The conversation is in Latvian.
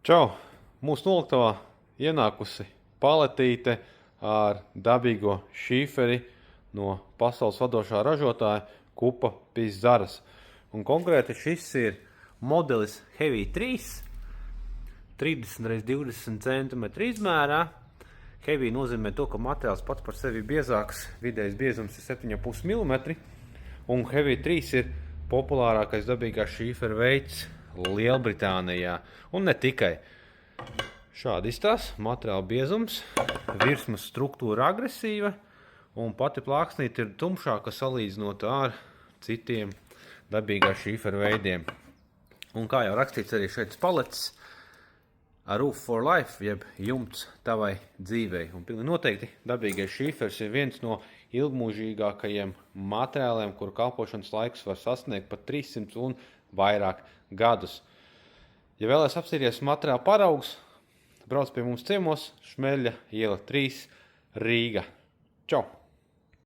Čau! Mūsu noliktavā ienākusi paletīte ar dabīgo šīferi no pasaules vadošā ražotāja Kupa Pizzaras. Un konkrēti šis ir modelis Heavy 3, 30x20 cm izmērā. Heavy nozīmē to, ka materiāls pats par sevi biezāks, vidējais biezums ir 7,5 mm. Un Heavy 3 ir populārākais dabīgā šīfera veids Lielbritānijā. Un ne tikai. Šādi izstāsta materiāla biezums, virsmas struktūra agresīva un pati plāksnīte ir tumšāka salīdzinot ar citiem dabīgā šīfera veidiem. Un kā jau rakstīts arī šeit paletes, a roof for life, jeb jumts tavai dzīvei. Un pilnīgi noteikti dabīgais šīfers ir viens no ilgmūžīgākajiem materiāliem, kuru kalpošanas laiks var sasniegt pat 300 un vairāk gadus. Ja vēlēs apstīties materiāla paraugs, brauc pie mums ciemos, Šmeļa iela 3, Rīga. Čau!